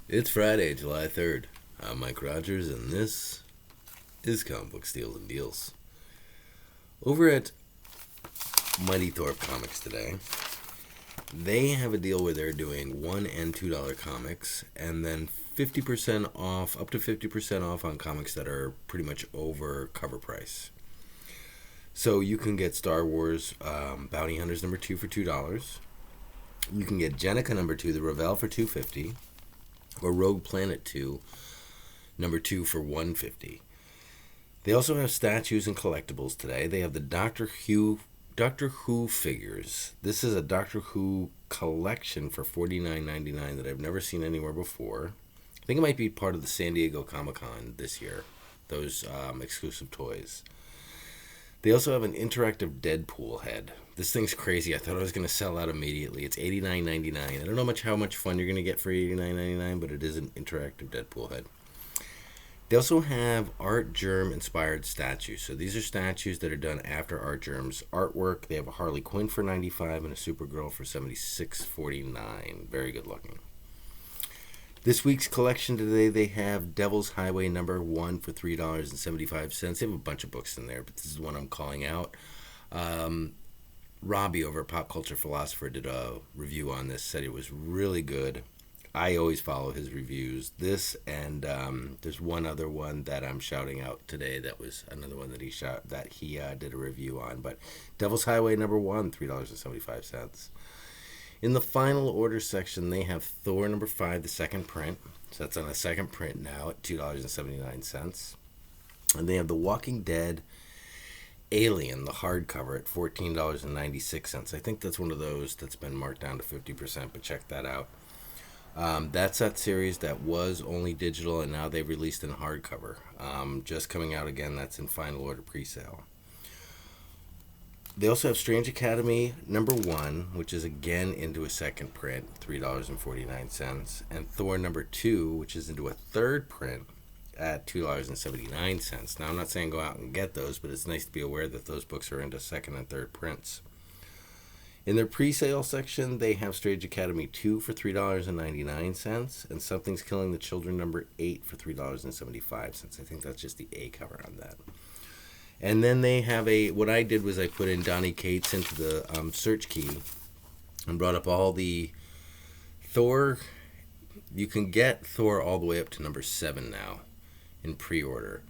It's Friday, July 3rd. I'm Mike Rogers, and this is Comic Book Steals and Deals. Over at Mighty Thorpe Comics today, they have a deal where they're doing $1 and $2 comics, and then 50% off, up to 50% off on comics that are pretty much over cover price. So you can get Star Wars Bounty Hunters number 2 for $2. You can get Jennika number 2, the Revel, for $2.50. Or Rouge Planet 2, number 2 for $1.50. They also have statues and collectibles today. They have the Doctor Who figures. This is a Doctor Who collection for $49.99 that I've never seen anywhere before. I think it might be part of the San Diego Comic-Con this year, those exclusive toys. They also have an interactive Deadpool head. This thing's crazy. I thought it was going to sell out immediately. It's $89.99. I don't know how much fun you're going to get for $89.99, but it is an interactive Deadpool head. They also have Artgerm inspired statues. So these are statues that are done after Artgerm's artwork. They have a Harley Quin for $95 and a Supergirl for $76.49. Very good looking. This week's collection today, they have Devil's Highway number 1 for $3.75. They have a bunch of books in there, but this is one I'm calling out. Robbie over at Pop Culture Philosopher did a review on this, said it was really good. I always follow his reviews. This and there's one other one that I'm shouting out today. That was another one that he did a review on. But Devil's Highway number 1, $3.75. In the final order section, they have Thor number 5, the second print. So that's on a second print now at $2.79. And they have The Walking Dead Alien, the hardcover, at $14.96. I think that's one of those that's been marked down to 50%, but check that out. That's that series that was only digital, and now they've released in hardcover. Just coming out again, that's in final order pre-sale. They also have Strange Academy number 1, which is again into a second print, $3.49. And Thor number 2, which is into a third print at $2.79. Now, I'm not saying go out and get those, but it's nice to be aware that those books are into second and third prints. In their pre-sale section, they have Strange Academy 2 for $3.99 and Something's Killing the Children number 8 for $3.75. I think that's just the A cover on that. And then they have what I did was I put in Donnie Cates into the search key and brought up all the Thor. You can get Thor all the way up to number 7 now in pre-order.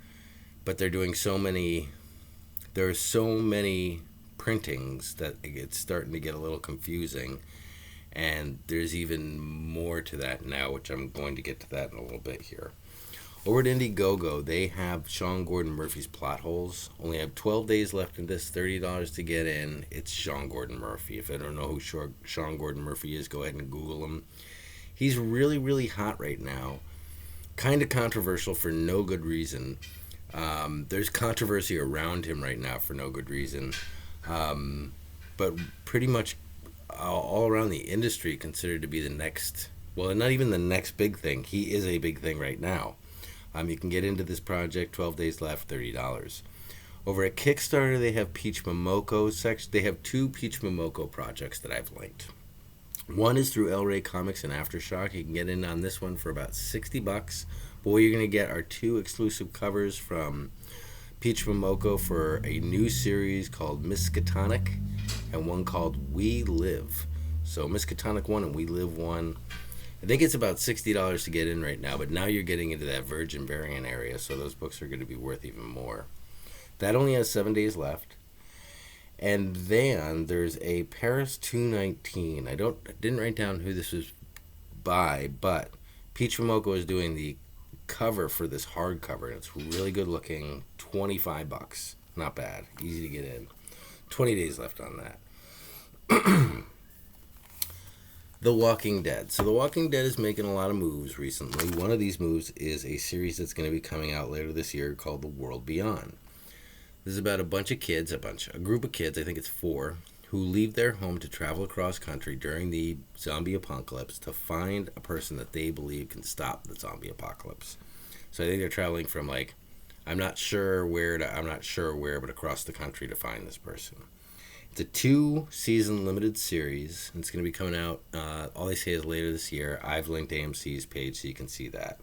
But they're doing there are so many printings that it's starting to get a little confusing. And there's even more to that now, which I'm going to get to that in a little bit here. Over at Indiegogo, they have Sean Gordon Murphy's Plot Holes. Only have 12 days left in this, $30 to get in. It's Sean Gordon Murphy. If I don't know who Sean Gordon Murphy is, go ahead and Google him. He's really, really hot right now. Kind of controversial for no good reason. There's controversy around him right now for no good reason. But pretty much all around the industry considered to be the next, well, not even the next big thing. He is a big thing right now. You can get into this project, 12 days left, $30. Over at Kickstarter, they have Peach Momoko section. They have 2 Peach Momoko projects that I've linked. One is through El Rey Comics and Aftershock. You can get in on this one for about $60. But what you're going to get are 2 exclusive covers from Peach Momoko for a new series called Miskatonic and one called We Live. So Miskatonic 1 and We Live 1. I think it's about $60 to get in right now, but now you're getting into that Virgin variant area, so those books are going to be worth even more. That only has 7 days left. And then there's a Paris 219. I didn't write down who this was by, but Peach Momoko is doing the cover for this hardcover, and it's really good looking. $25. Not bad. Easy to get in. 20 days left on that. The Walking Dead. So The Walking Dead is making a lot of moves recently. One of these moves is a series that's going to be coming out later this year called The World Beyond. This is about a group of kids, I think it's 4, who leave their home to travel across country during the zombie apocalypse to find a person that they believe can stop the zombie apocalypse. So I think they're traveling from I'm not sure where, but across the country to find this person. It's a 2-season limited series. It's going to be coming out, all they say is later this year. I've linked AMC's page so you can see that.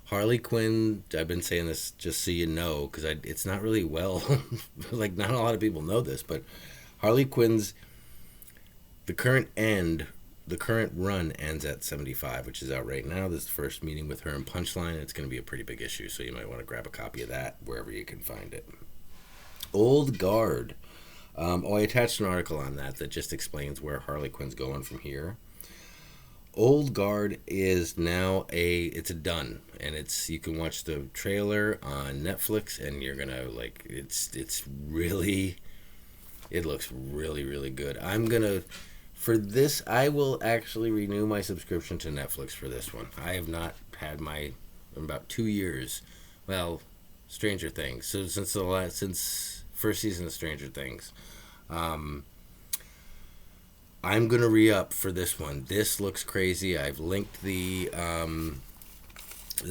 Harley Quinn, I've been saying this just so you know, because it's not really like not a lot of people know this, but Harley Quinn's, the current run ends at 75, which is out right now. This is the first meeting with her in Punchline. It's going to be a pretty big issue, so you might want to grab a copy of that wherever you can find it. Old Guard. I attached an article on that just explains where Harley Quinn's going from here. Old Guard is now it's a done, and you can watch the trailer on Netflix, and you're gonna like it looks really, really good. I will actually renew my subscription to Netflix for this one. I have not had in about 2 years. Well, Stranger Things. So since first season of Stranger Things, I'm gonna re-up for this one. This looks crazy. I've linked the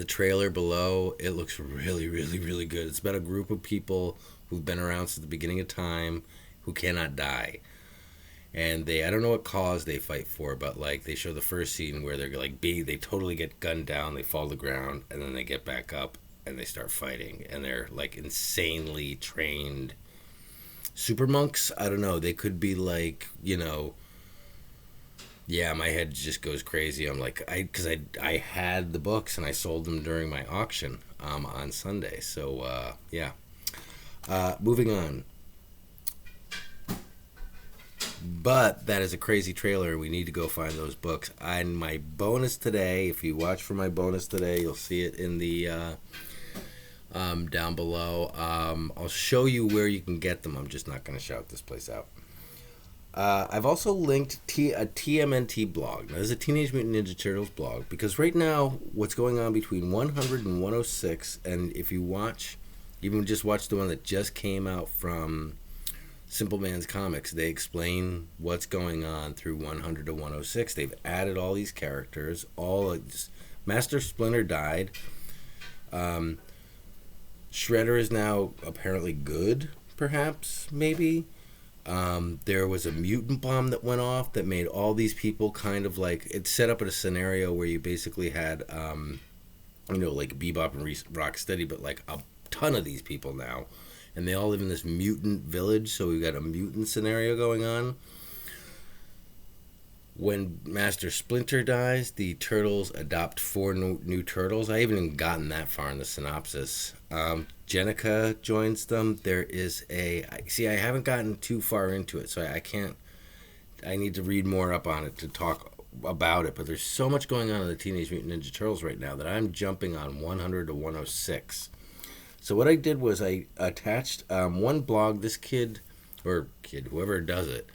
trailer below. It looks really, really, really good. It's about a group of people who've been around since the beginning of time who cannot die. And I don't know what cause they fight for, but like they show the first scene where they're like they totally get gunned down, they fall to the ground, and then they get back up and they start fighting. And they're like insanely trained super monks. I don't know. They could be like, yeah, my head just goes crazy. I'm like, because I had the books and I sold them during my auction on Sunday. So, yeah. Moving on. But that is a crazy trailer. We need to go find those books. And my bonus today, if you watch for my bonus today, you'll see it in the down below. I'll show you where you can get them. I'm just not going to shout this place out. I've also linked a TMNT blog. Now, this is a Teenage Mutant Ninja Turtles blog, because right now, what's going on between 100 and 106, and if you even just watch the one that just came out from Simple Man's Comics, they explain what's going on through 100 to 106. They've added all these characters. Master Splinter died. Shredder is now apparently good, perhaps, maybe. There was a mutant bomb that went off that made all these people kind of like, it set up in a scenario where you basically had, like Bebop and Rocksteady, but like a ton of these people now. And they all live in this mutant village, so we've got a mutant scenario going on. When Master Splinter dies, the Turtles adopt 4 new Turtles. I haven't even gotten that far in the synopsis. Jennika joins them. There is I haven't gotten too far into it, so I need to read more up on it to talk about it. But there's so much going on in the Teenage Mutant Ninja Turtles right now that I'm jumping on 100 to 106. So what I did was I attached one blog. This kid, whoever does it,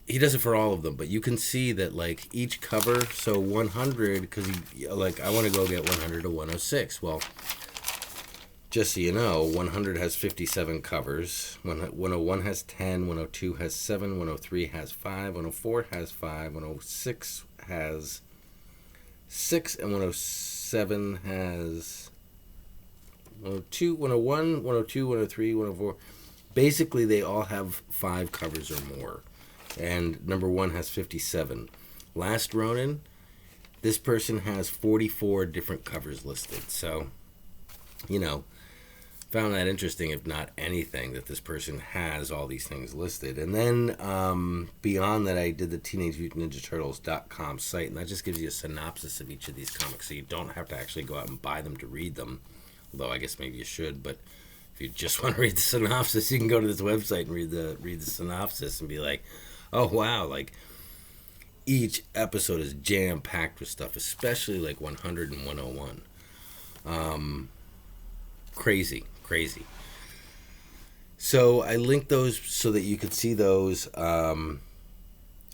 he does it for all of them, but you can see that like each cover, so 100, because I want to go get 100 to 106. Well, just so you know, 100 has 57 covers, 101 has 10, 102 has 7, 103 has 5, 104 has 5, 106 has 6, and 107 has 102, 101, 102, 103, 104. Basically, they all have 5 covers or more. And number 1 has 57. Last Ronin, this person has 44 different covers listed. So, found that interesting, if not anything, that this person has all these things listed. And then beyond that, I did the TeenageMutantNinjaTurtles.com site, and that just gives you a synopsis of each of these comics, so you don't have to actually go out and buy them to read them. Although I guess maybe you should, but if you just want to read the synopsis, you can go to this website and read the synopsis and be like, oh wow, like each episode is jam-packed with stuff, especially like 100 and 101. Crazy. So I linked those so that you could see those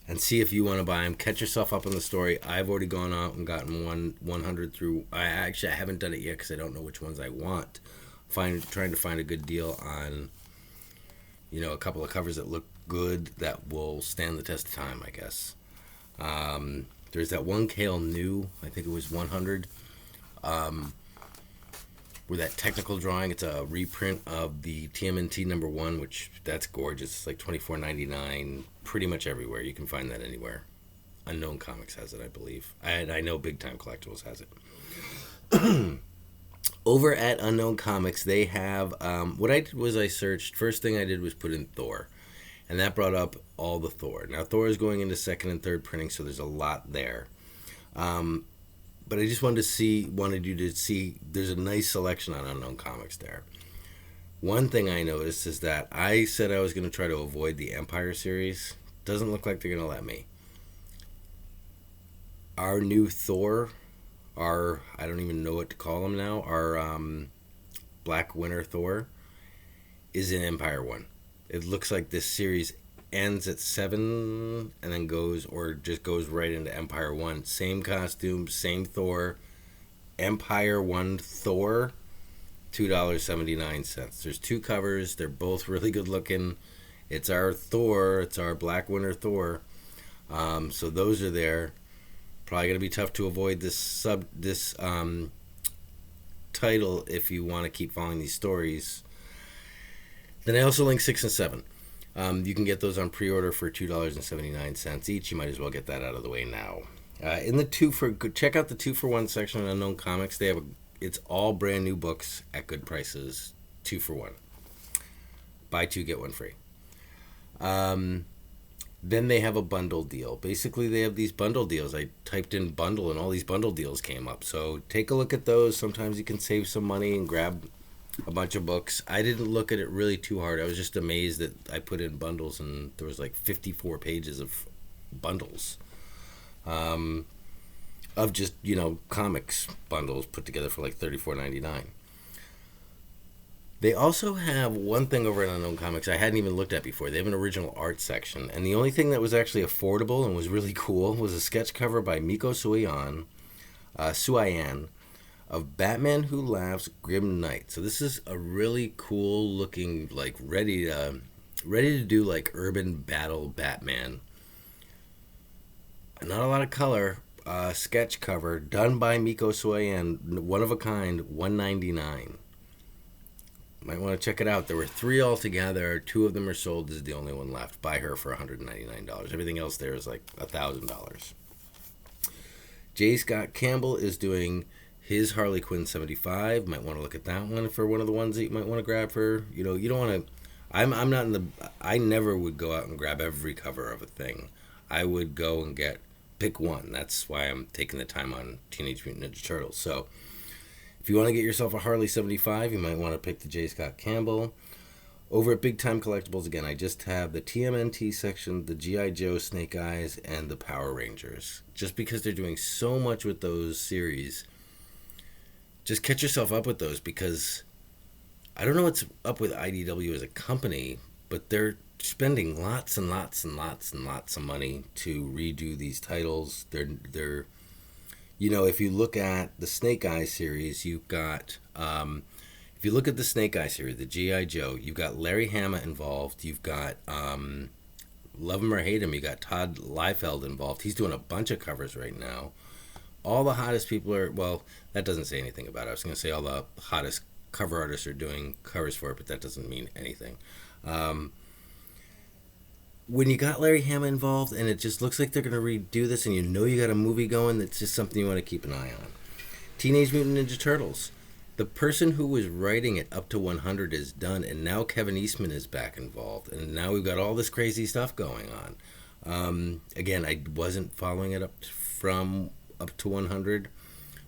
and see if you want to buy them. Catch yourself up on the story. I've already gone out and gotten 100 through. I haven't done it yet because I don't know which ones I want. Trying to find a good deal on, a couple of covers that look good that will stand the test of time, I guess. There's that one Kale New, I think it was 100. with that technical drawing. It's a reprint of the TMNT #1, which that's gorgeous. It's like $24.99 pretty much everywhere. You can find that anywhere. Unknown Comics has it, I believe. And I know Big Time Collectibles has it. Over at Unknown Comics, they have, what I did was I searched, first thing I did was put in Thor. And that brought up all the Thor. Now, Thor is going into second and third printing, so there's a lot there. But I just wanted you to see, there's a nice selection on Unknown Comics there. One thing I noticed is that I said I was going to try to avoid the Empire series. Doesn't look like they're going to let me. Our new Thor, I don't even know what to call him now, our Black Winter Thor, is in Empire 1. It looks like this series ends at 7 and then goes right into Empire 1. Same costume, same Thor. Empire 1 Thor, $2.79. There's 2 covers. They're both really good looking. It's our Thor. It's our Black Winter Thor. So those are there. Probably going to be tough to avoid this title if you want to keep following these stories. Then I also link 6 and 7. You can get those on pre-order for $2.79 each. You might as well get that out of the way now. Check out the 2-for-1 section on Unknown Comics. It's all brand new books at good prices. 2 for 1. Buy 2 get 1 free. Then they have a bundle deal. Basically, they have these bundle deals. I typed in bundle and all these bundle deals came up. So take a look at those. Sometimes you can save some money and grab a bunch of books. I didn't look at it really too hard. I was just amazed that I put in bundles and there was like 54 pages of bundles. Of just, comics bundles put together for like $34.99. They also have one thing over at Unknown Comics I hadn't even looked at before. They have an original art section. And the only thing that was actually affordable and was really cool was a sketch cover by Miko Suayan of Batman Who Laughs, Grim Knight. So this is a really cool looking, like ready to do like urban battle Batman. Not a lot of color. Sketch cover done by Miko Suayan, one of a kind, $199. Might want to check it out. There were 3 altogether. 2 of them are sold. This is the only one left. Buy her for $199. Everything else there is like $1,000. J. Scott Campbell is doing his Harley Quinn 75. Might want to look at that one for one of the ones that you might want to grab for. You don't want to. I'm not in the. I never would go out and grab every cover of a thing. I would go and pick one. That's why I'm taking the time on Teenage Mutant Ninja Turtles. So if you want to get yourself a Harley 75, you might want to pick the J. Scott Campbell. Over at Big Time Collectibles, again, I just have the TMNT section, the G.I. Joe, Snake Eyes, and the Power Rangers. Just because they're doing so much with those series, just catch yourself up with those, because I don't know what's up with IDW as a company, but they're spending lots and lots and lots and lots of money to redo these titles. They're if you look at the Snake Eyes series, you've got, if you look at the Snake Eyes series, the G.I. Joe, you've got Larry Hama involved. You've got, love him or hate him, you got Todd Liefeld involved. He's doing a bunch of covers right now. All the hottest people are, well, that doesn't say anything about it. I was going to say all the hottest cover artists are doing covers for it, but that doesn't mean anything. When you got Larry Hama involved and it just looks like they're going to redo this and you got a movie going, that's just something you want to keep an eye on. Teenage Mutant Ninja Turtles. The person who was writing it up to 100 is done, and now Kevin Eastman is back involved, and now we've got all this crazy stuff going on. Again, I wasn't following it up to 100,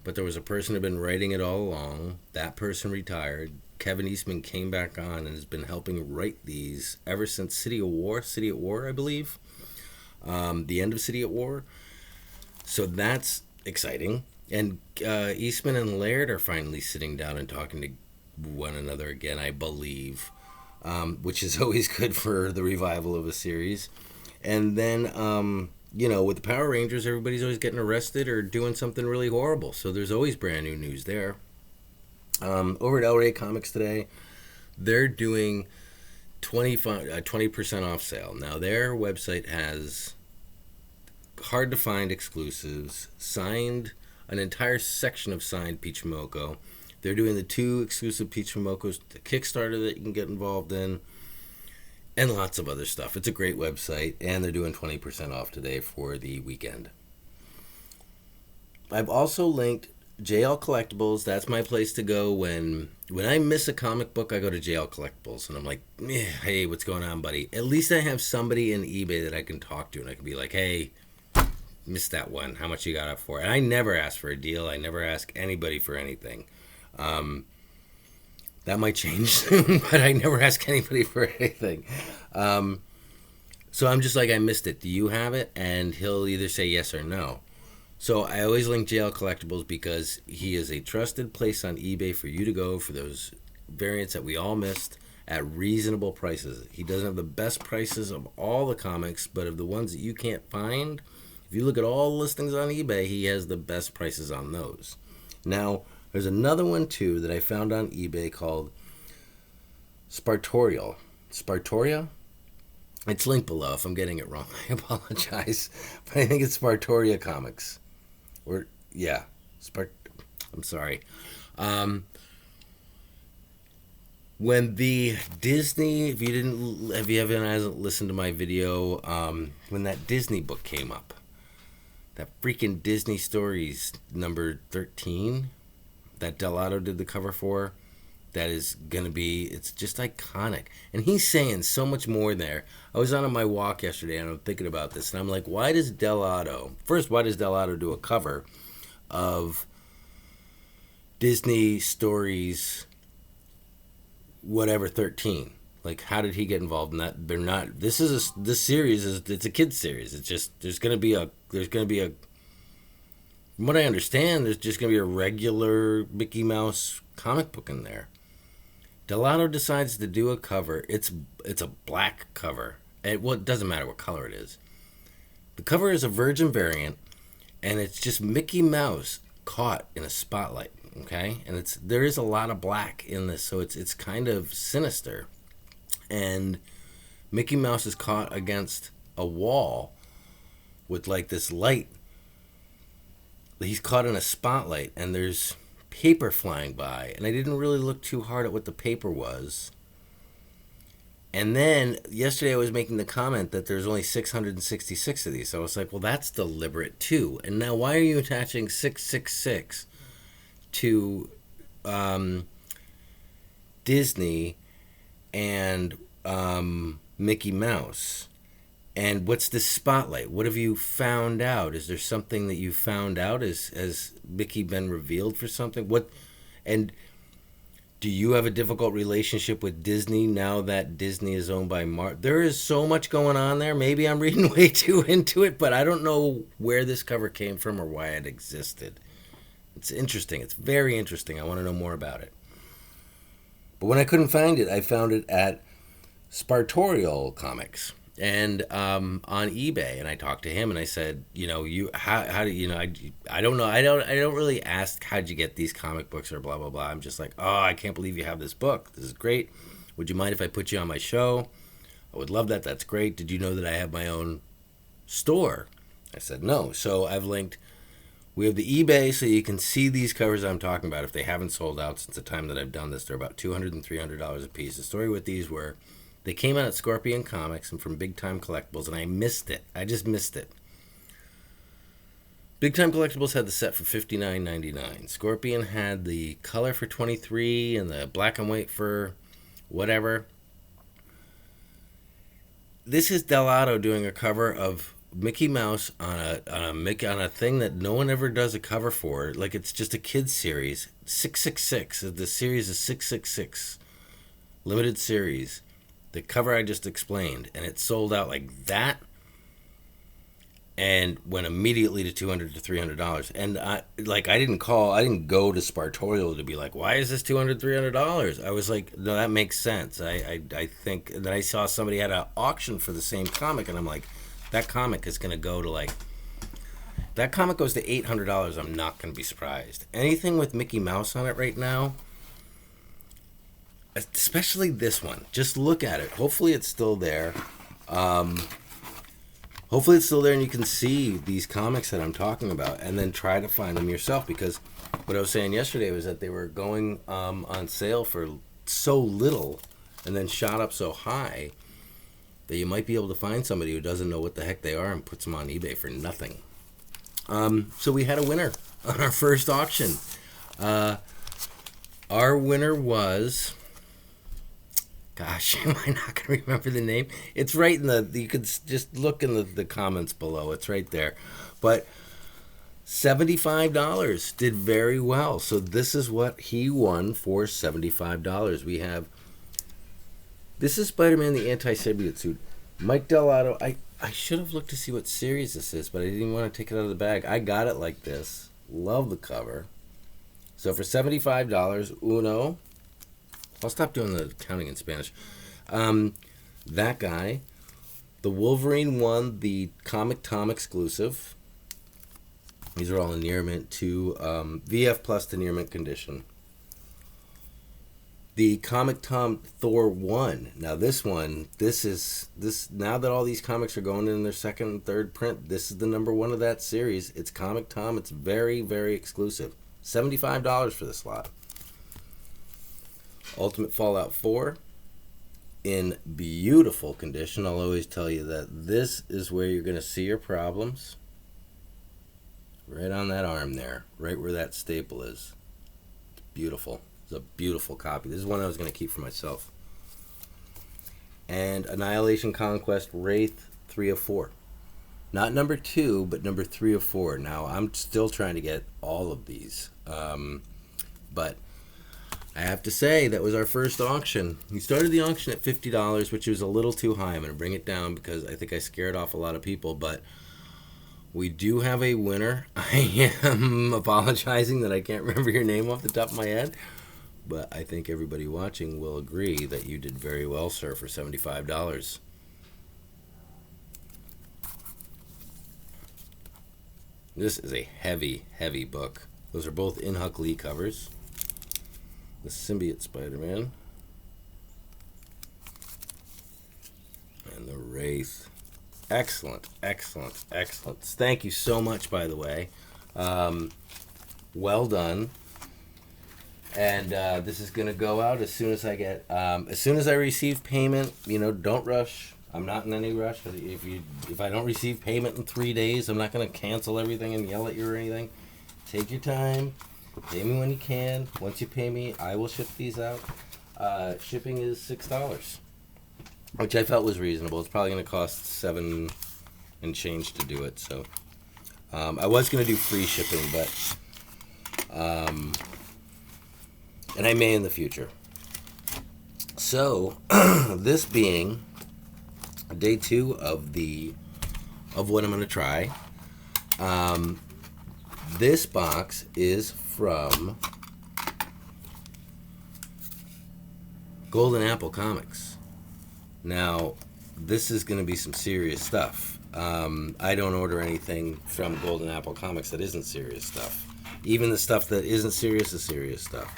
but there was a person who had been writing it all along. That person retired. Kevin Eastman came back on and has been helping write these ever since City at War, I believe. The end of City at War. So that's exciting. And Eastman and Laird are finally sitting down and talking to one another again, I believe, which is always good for the revival of a series. And then, with the Power Rangers, everybody's always getting arrested or doing something really horrible. So there's always brand new news there. Over at El Rey Comics today, they're doing 20% off sale. Now, their website has hard to find exclusives, an entire section of signed Peach Momoko, They're doing the 2 exclusive Peach Momokos, the Kickstarter that you can get involved in, and lots of other stuff. It's a great website, and they're doing 20% off today for the weekend. I've also linked JL Collectibles. That's my place to go when I miss a comic book. I go to JL Collectibles, and I'm like, hey, what's going on, buddy? At least I have somebody in eBay that I can talk to, and I can be like, hey, missed that one. How much you got it for? And I never ask for a deal. I never ask anybody for anything. That might change soon, but I never ask anybody for anything. So I'm just like, I missed it. Do you have it? And he'll either say yes or no. So I always link JL Collectibles because he is a trusted place on eBay for you to go for those variants that we all missed at reasonable prices. He doesn't have the best prices of all the comics, but of the ones that you can't find, if you look at all the listings on eBay, he has the best prices on those. Now, there's another one too that I found on eBay called Spartorial. Spartoria? It's linked below. If I'm getting it wrong, I apologize. But I think it's Spartoria Comics. Or, yeah. I'm sorry. When the Disney, if you haven't listened to my video, when that Disney book came up, that freaking Disney Stories number 13 that Delato did the cover for, that is going to be, it's just iconic. And he's saying so much more there. I was on my walk yesterday and I'm thinking about this, and I'm like, why does Delato do a cover of Disney Stories whatever 13? Like, how did he get involved in that? This series it's a kids series. It's just, there's going to be a, from what I understand, there's just going to be a regular Mickey Mouse comic book in there. Delato decides to do a cover. It's a black cover. It doesn't matter what color it is. The cover is a virgin variant, and it's just Mickey Mouse caught in a spotlight. Okay, and there is a lot of black in this, so it's kind of sinister. And Mickey Mouse is caught against a wall with like this light. He's caught in a spotlight, and there's paper flying by, and I didn't really look too hard at what the paper was. And then yesterday I was making the comment that there's only 666 of these, so I was like, well, that's deliberate too. And now why are you attaching 666 to Disney and Mickey Mouse? And what's this spotlight? What have you found out? Is there something that you found out? Has Mickey been revealed for something? And do you have a difficult relationship with Disney now that Disney is owned by Marvel? There is so much going on there. Maybe I'm reading way too into it, but I don't know where this cover came from or why it existed. It's interesting. It's very interesting. I want to know more about it. But when I couldn't find it, I found it at Spartorial Comics. And on eBay, and I talked to him, and I said, how do you know? I don't know. I don't really ask how'd you get these comic books or blah blah blah. I'm just like, oh, I can't believe you have this book. This is great. Would you mind if I put you on my show? I would love that. That's great. Did you know that I have my own store? I said no. So I've linked. We have the eBay, so you can see these covers I'm talking about. If they haven't sold out since the time that I've done this, they're about $200 and $300 a piece. The story with these were, they came out at Scorpion Comics and from Big Time Collectibles, and I missed it. I just missed it. Big Time Collectibles had the set for $59.99. Scorpion had the color for $23 and the black and white for whatever. This is Delato doing a cover of Mickey Mouse on a thing that no one ever does a cover for. Like, it's just a kids series. 666. The series is 666. Limited series. The cover I just explained, and it sold out like that, and went immediately to $200 to $300. And I didn't go to Spartorial to be like, why is this $200, $300? I was like, no, that makes sense. I think that I saw somebody had an auction for the same comic, and I'm like, that comic is gonna go to that comic goes to $800. I'm not gonna be surprised. Anything with Mickey Mouse on it right now, especially this one, just look at it. Hopefully it's still there. hopefully it's still there and you can see these comics that I'm talking about, and then try to find them yourself, because what I was saying yesterday was that they were going on sale for so little and then shot up so high that you might be able to find somebody who doesn't know what the heck they are and puts them on eBay for nothing. So we had a winner on our first auction. Our winner was... Gosh, am I not going to remember the name? It's right in the... You could just look in the comments below. It's right there. But $75 did very well. So this is what he won for $75. We have... This is Spider-Man the Anti-Symbiote Suit. Mike Dell'Otto. I should have looked to see what series this is, but I didn't want to take it out of the bag. I got it like this. Love the cover. So for $75, uno... I'll stop doing the counting in Spanish. That guy. The Wolverine won the Comic Tom exclusive. These are all in near mint to VF plus to near mint condition. The Comic Tom Thor won. Now this one, this now that all these comics are going in their second and third print, this is the number one of that series. It's Comic Tom. It's very, very exclusive. $75 for this lot. Ultimate Fallout 4 in beautiful condition. I'll always tell you that this is where you're going to see your problems. Right on that arm there, right where that staple is. It's beautiful. It's a beautiful copy. This is one I was going to keep for myself. And Annihilation Conquest Wraith 3 of 4. Not number 2, but number 3 of 4. Now, I'm still trying to get all of these. But I have to say, that was our first auction. We started the auction at $50, which was a little too high. I'm going to bring it down because I think I scared off a lot of people. But we do have a winner. I am apologizing that I can't remember your name off the top of my head. But I think everybody watching will agree that you did very well, sir, for $75. This is a heavy, heavy book. Those are both in Huck Lee covers. The Symbiote Spider-Man. And the Wraith. Excellent, excellent, excellent. Thank you so much, by the way. Well done. And this is going to go out as soon as I get... as soon as I receive payment, don't rush. I'm not in any rush. If I don't receive payment in 3 days, I'm not going to cancel everything and yell at you or anything. Take your time. Pay me when you can. Once you pay me, I will ship these out. Shipping is $6, which I felt was reasonable. It's probably going to cost $7 and change to do it. So I was going to do free shipping, but and I may in the future. So this being day 2 of what I'm going to try. This box is from Golden Apple Comics. Now, this is going to be some serious stuff. I don't order anything from Golden Apple Comics that isn't serious stuff. Even the stuff that isn't serious is serious stuff.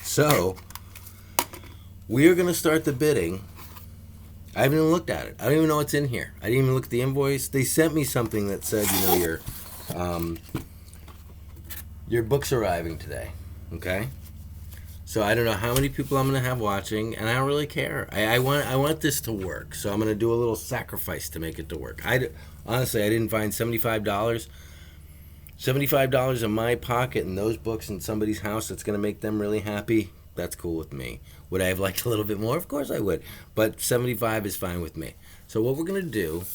So, we are going to start the bidding. I haven't even looked at it. I don't even know what's in here. I didn't even look at the invoice. They sent me something that said, your book's arriving today, okay? So I don't know how many people I'm going to have watching, and I don't really care. I want this to work, so I'm going to do a little sacrifice to make it to work. Honestly, I didn't find $75. $75 in my pocket and those books in somebody's house that's going to make them really happy. That's cool with me. Would I have liked a little bit more? Of course I would. But $75 is fine with me. So what we're going to do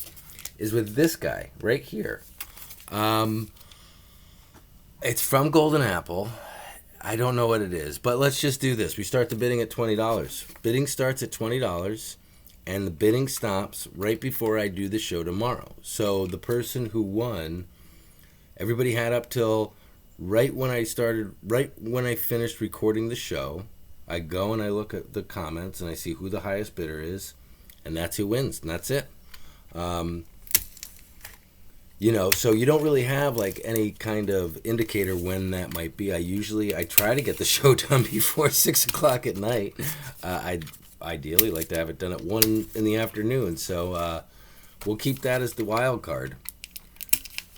is with this guy right here. It's from Golden Apple. I don't know what it is, but let's just do this. We start the bidding at $20. Bidding starts at $20, and the bidding stops right before I do the show tomorrow. So the person who won, everybody had up till right when I finished recording the show. I go and I look at the comments and I see who the highest bidder is, and that's who wins, and that's it. So you don't really have like any kind of indicator when that might be. I try to get the show done before 6 o'clock at night. I'd ideally like to have it done at 1 in the afternoon. So we'll keep that as the wild card.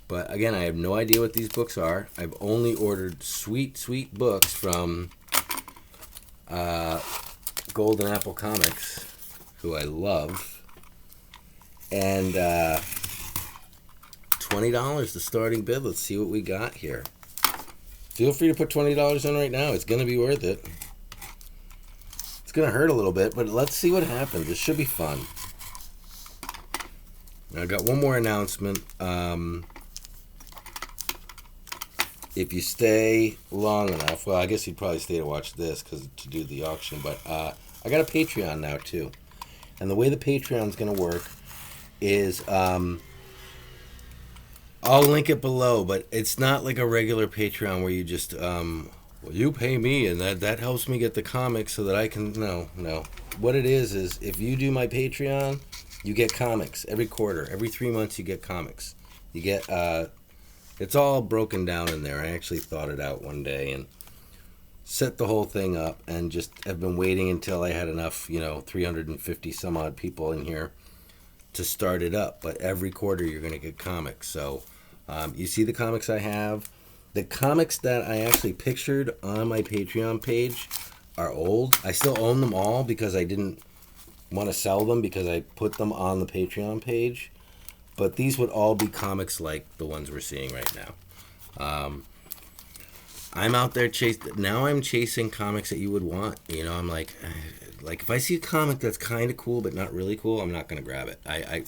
But again, I have no idea what these books are. I've only ordered sweet, sweet books from Golden Apple Comics, who I love. And $20 the starting bid. Let's see what we got here. Feel free to put $20 in right now. It's going to be worth it. It's going to hurt a little bit, but let's see what happens. This should be fun. I got one more announcement. If you stay long enough, well, I guess you'd probably stay to watch this to do the auction, but I got a Patreon now too. And the way the Patreon's going to work is I'll link it below, but it's not like a regular Patreon where you just well, you pay me and that helps me get the comics so that I can no. What it is if you do my Patreon, you get comics every quarter. Every 3 months you get comics. You get it's all broken down in there. I actually thought it out one day and set the whole thing up and just have been waiting until I had enough, 350 some odd people in here to start it up. But every quarter you're going to get comics. So you see the comics I have. The comics that I actually pictured on my Patreon page are old. I still own them all because I didn't want to sell them because I put them on the Patreon page. But these would all be comics like the ones we're seeing right now. I'm out there I'm chasing comics that you would want. I'm like if I see a comic that's kind of cool but not really cool, I'm not going to grab it.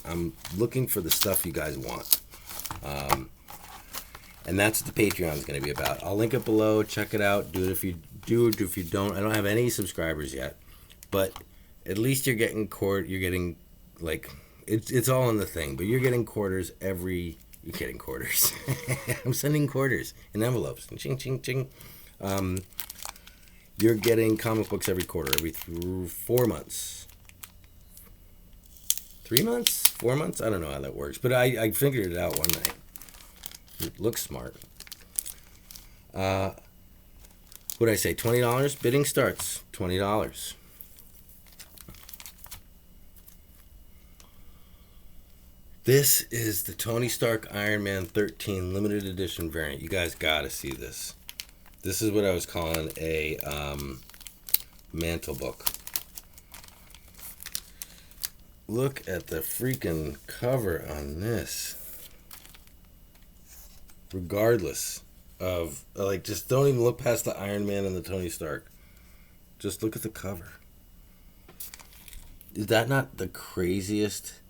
I'm looking for the stuff you guys want. And that's what the Patreon is going to be about. I'll link it below. Check it out. Do it if you do. Do if you don't. I don't have any subscribers yet. But at least you're getting it's all in the thing, but you're getting quarters you're getting quarters. I'm sending quarters in envelopes. Ching, ching, ching. You're getting comic books every quarter, every 4 months. 3 months? 4 months? I don't know how that works, but I figured it out one night. It looks smart. What did I say? $20? Bidding starts. $20. This is the Tony Stark Iron Man 13 limited edition variant. You guys gotta see this. This is what I was calling a mantle book. Look at the freaking cover on this. Regardless of, just don't even look past the Iron Man and the Tony Stark. Just look at the cover. Is that not the craziest?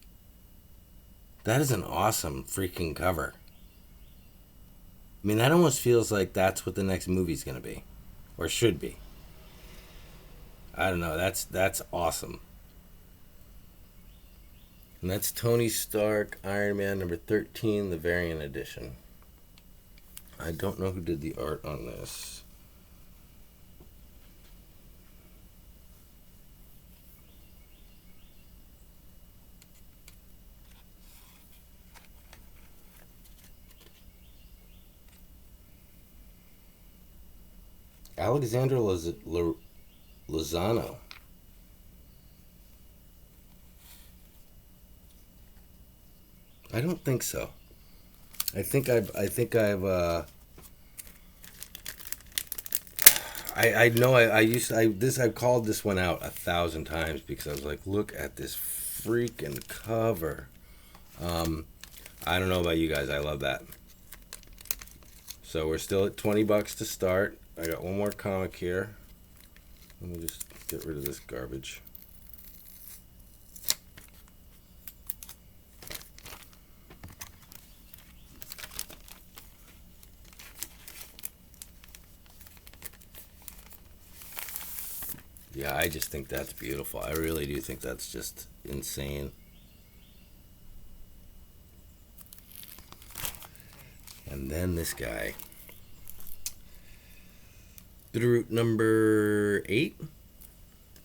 That is an awesome freaking cover. I mean, that almost feels like that's what the next movie's going to be. Or should be. I don't know. That's awesome. And that's Tony Stark, Iron Man number 13, the variant edition. I don't know who did the art on this. Alexander Lozano. I don't think so. I know I've called this one out 1,000 times because I was like, look at this freaking cover. I don't know about you guys. I love that. So we're still at $20 to start. I got one more comic here. Let me just get rid of this garbage. Yeah, I just think that's beautiful. I really do think that's just insane. And then this guy. Bitterroot number 8.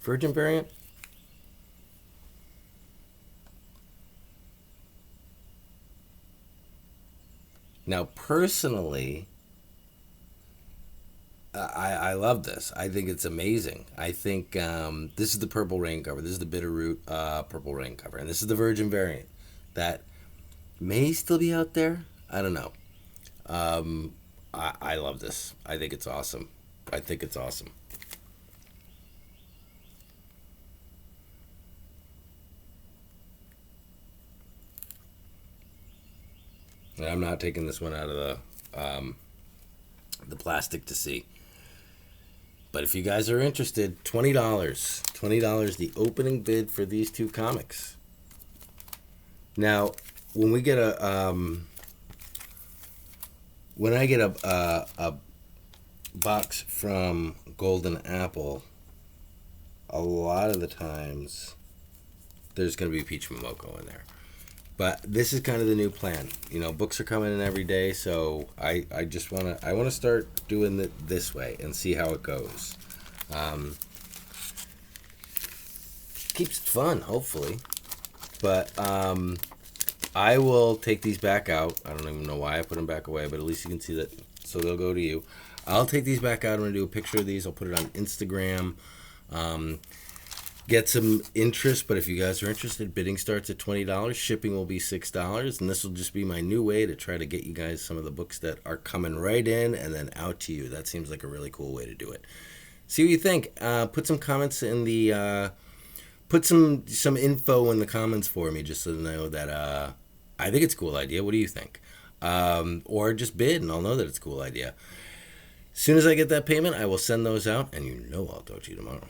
Virgin variant. Now, personally, I love this. I think it's amazing. I think this is the Purple Rain cover. This is the Bitterroot Purple Rain cover. And this is the Virgin variant. that may still be out there. I don't know. I love this. I think it's awesome. I think it's awesome. And I'm not taking this one out of the plastic to see. But if you guys are interested, $20, the opening bid for these two comics. Now, when we get when I get a box from Golden Apple, a lot of the times there's going to be Peach Momoko in there. But this is kind of the new plan. You know, books are coming in every day, so I just want to start doing it this way and see how it goes. Keeps it fun, hopefully. But I will take these back out. I don't even know why I put them back away, but at least you can see that. So they'll go to you. I'll take these back out. I'm going to do a picture of these. I'll put it on Instagram. Get some interest, but if you guys are interested, bidding starts at $20. Shipping will be $6, and this will just be my new way to try to get you guys some of the books that are coming right in and then out to you. That seems like a really cool way to do it. See what you think. Put some comments in the... put some info in the comments for me just so to know that I think it's a cool idea. What do you think? Or just bid, and I'll know that it's a cool idea. As soon as I get that payment, I will send those out, and you know I'll talk to you tomorrow.